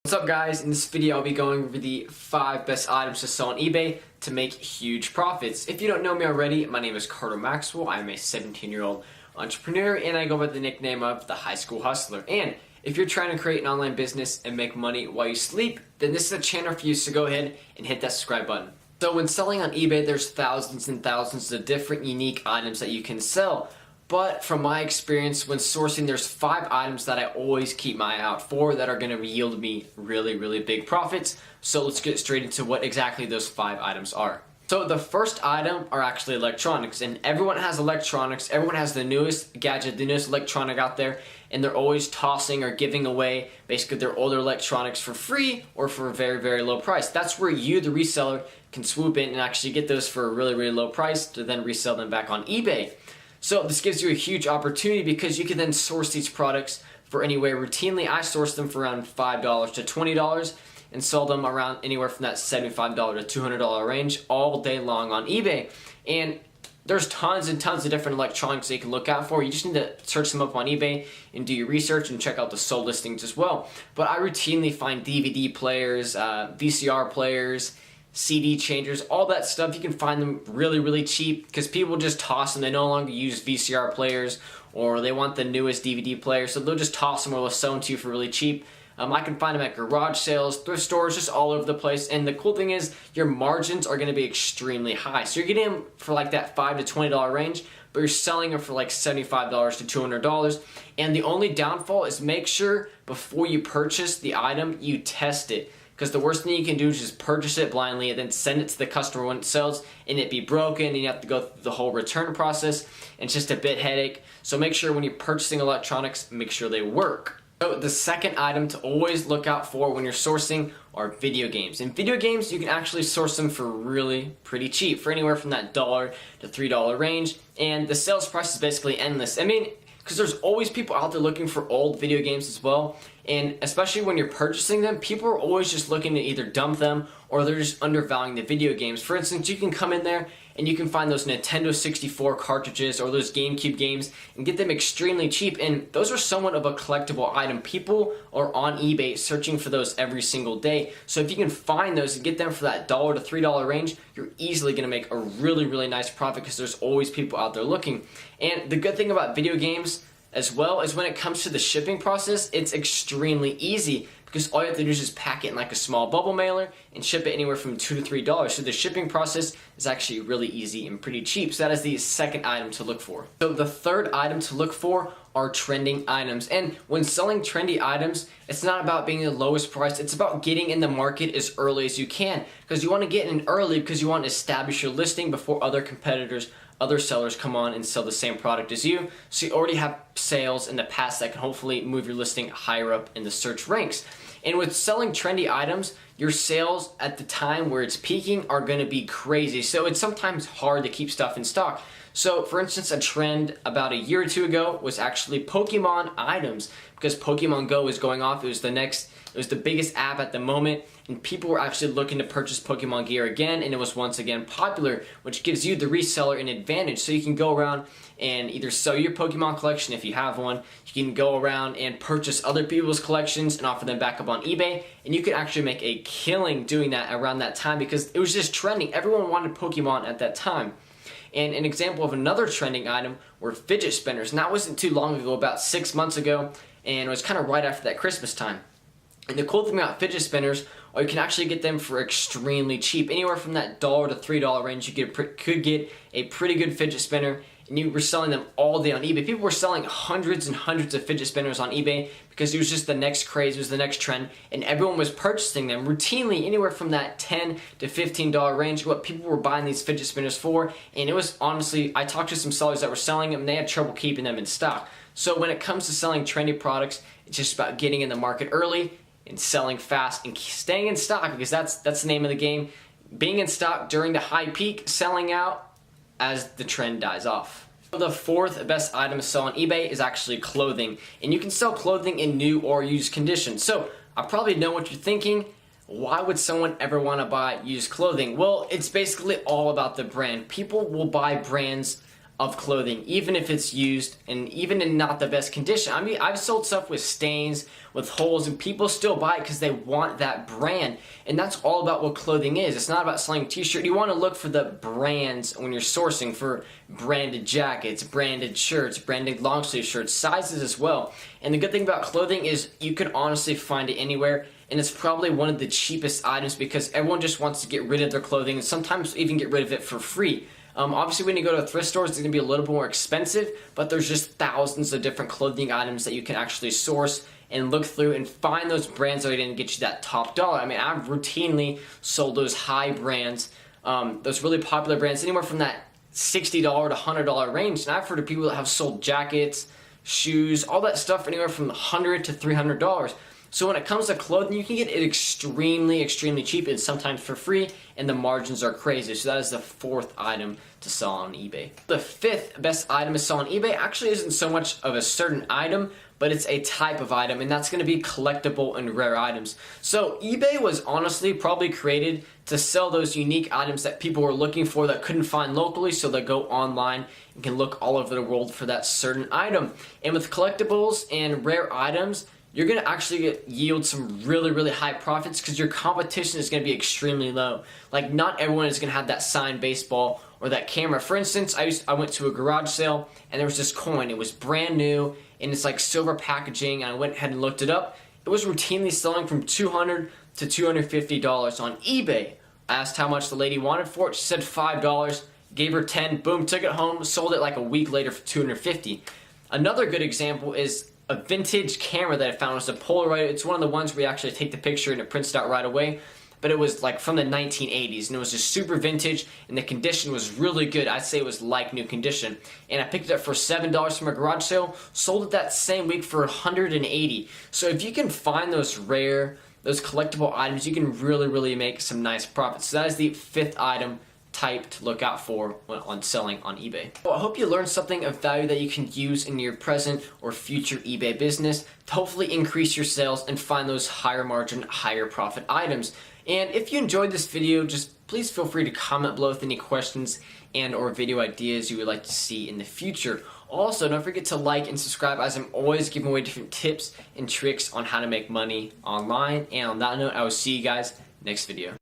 What's up guys, in this video I'll be going over the 5 best items to sell on eBay to make huge profits. If you don't know me already, my name is Carter Maxwell. I'm a 17-year-old entrepreneur and I go by the nickname of the High School Hustler. And if you're trying to create an online business and make money while you sleep, then this is a channel for you, so go ahead and hit that subscribe button. So when selling on eBay, there's thousands and thousands of different unique items that you can sell. But from my experience when sourcing, there's 5 items that I always keep my eye out for that are going to yield me really big profits. So let's get straight into what exactly those 5 items are. So the first item are actually electronics, and everyone has electronics, everyone has the newest gadget, the newest electronic out there, and they're always tossing or giving away basically their older electronics for free or for a very low price. That's where you, the reseller, can swoop in and actually get those for a really low price to then resell them back on eBay. So this gives you a huge opportunity because you can then source these products for anywhere. Routinely, I source them for around $5 to $20 and sell them around anywhere from that $75 to $200 range all day long on eBay. And there's tons and tons of different electronics that you can look out for. You just need to search them up on eBay and do your research and check out the sold listings as well. But I routinely find DVD players, VCR players, CD changers, all that stuff. You can find them really cheap because people just toss them. They no longer use VCR players or they want the newest DVD player, so they'll just toss them or they'll sell them to you for really cheap. I can find them at garage sales, thrift stores, just all over the place. And the cool thing is your margins are going to be extremely high. So you're getting them for like that $5 to $20 range, but you're selling them for like $75 to $200. And the only downfall is make sure before you purchase the item, you test it. Because the worst thing you can do is just purchase it blindly and then send it to the customer when it sells and it be broken and you have to go through the whole return process. And it's just a bit headache. So make sure when you're purchasing electronics, make sure they work. So the second item to always look out for when you're sourcing are video games. In video games, you can actually source them for really pretty cheap, for anywhere from that $1 to $3 range. And the sales price is basically endless. I mean, because there's always people out there looking for old video games as well, and especially when you're purchasing them, people are always just looking to either dump them or they're just undervaluing the video games. For instance, you can come in there and you can find those Nintendo 64 cartridges or those GameCube games and get them extremely cheap, and those are somewhat of a collectible item. People are on eBay searching for those every single day, so if you can find those and get them for that $1 to $3 range, you're easily going to make a really nice profit because there's always people out there looking. And the good thing about video games as well is when it comes to the shipping process, it's extremely easy because all you have to do is just pack it in like a small bubble mailer and ship it anywhere from $2 to $3. So the shipping process is actually really easy and pretty cheap. So that is the second item to look for. So the third item to look for are trending items. And when selling trendy items, it's not about being the lowest price. It's about getting in the market as early as you can, because you want to get in early because you want to establish your listing before other competitors, other sellers come on and sell the same product as you. So you already have sales in the past that can hopefully move your listing higher up in the search ranks. And with selling trendy items, your sales at the time where it's peaking are going to be crazy. So it's sometimes hard to keep stuff in stock. So for instance, a trend about a year or two ago was actually Pokemon items, because Pokemon Go was going off. It was the biggest app at the moment, and people were actually looking to purchase Pokemon gear again, and it was once again popular, which gives you, the reseller, an advantage. So you can go around and either sell your Pokemon collection if you have one, you can go around and purchase other people's collections and offer them back up on eBay, and you could actually make a killing doing that around that time because it was just trending. Everyone wanted Pokemon at that time. And an example of another trending item were fidget spinners, and that wasn't too long ago, about 6 months ago, and it was kind of right after that Christmas time. And the cool thing about fidget spinners, or you can actually get them for extremely cheap. Anywhere from that $1 to $3 range, you could get a pretty good fidget spinner, and you were selling them all day on eBay. People were selling hundreds and hundreds of fidget spinners on eBay because it was just the next craze, it was the next trend, and everyone was purchasing them routinely anywhere from that $10 to $15 range, what people were buying these fidget spinners for. And it was honestly, I talked to some sellers that were selling them and they had trouble keeping them in stock. So when it comes to selling trendy products, it's just about getting in the market early and selling fast and staying in stock, because that's the name of the game. Being in stock during the high peak, selling out as the trend dies off. The fourth best item to sell on eBay is actually clothing, and you can sell clothing in new or used condition. So I probably know what you're thinking. Why would someone ever want to buy used clothing? Well, it's basically all about the brand. People will buy brands of clothing, even if it's used and even in not the best condition. I mean, I've sold stuff with stains, with holes, and people still buy it because they want that brand. And that's all about what clothing is. It's not about selling a t-shirt. You want to look for the brands when you're sourcing for branded jackets, branded shirts, branded long sleeve shirts, sizes as well. And the good thing about clothing is you can honestly find it anywhere, and it's probably one of the cheapest items because everyone just wants to get rid of their clothing and sometimes even get rid of it for free. Obviously, when you go to thrift stores, it's going to be a little bit more expensive, but there's just thousands of different clothing items that you can actually source and look through and find those brands that are going to get you that top dollar. I mean, I've routinely sold those high brands, those really popular brands, anywhere from that $60 to $100 range. And I've heard of people that have sold jackets, shoes, all that stuff anywhere from $100 to $300. So when it comes to clothing, you can get it extremely, extremely cheap and sometimes for free, and the margins are crazy. So that is the fourth item to sell on eBay. The fifth best item to sell on eBay actually isn't so much of a certain item, but it's a type of item, and that's going to be collectible and rare items. So eBay was honestly probably created to sell those unique items that people were looking for that couldn't find locally, so they go online and can look all over the world for that certain item. And with collectibles and rare items, you're going to actually yield some really, really high profits because your competition is going to be extremely low. Like, not everyone is going to have that signed baseball or that camera. For instance, I went to a garage sale and there was this coin. It was brand new and it's like silver packaging, and I went ahead and looked it up. It was routinely selling from $200 to $250 on eBay. I asked how much the lady wanted for it. She said $5, gave her 10, boom, took it home, sold it like a week later for $250. Another good example is a vintage camera that I found. It was a Polaroid. It's one of the ones where you actually take the picture and it prints out right away. But it was like from the 1980s, and it was just super vintage, and the condition was really good. I'd say it was like new condition. And I picked it up for $7 from a garage sale, sold it that same week for $180. So if you can find those rare, those collectible items, you can really, really make some nice profits. So that is the fifth item type to look out for on selling on eBay. Well, I hope you learned something of value that you can use in your present or future eBay business to hopefully increase your sales and find those higher margin, higher profit items. And if you enjoyed this video, just please feel free to comment below with any questions and or video ideas you would like to see in the future. Also, don't forget to like and subscribe, as I'm always giving away different tips and tricks on how to make money online. And on that note, I will see you guys next video.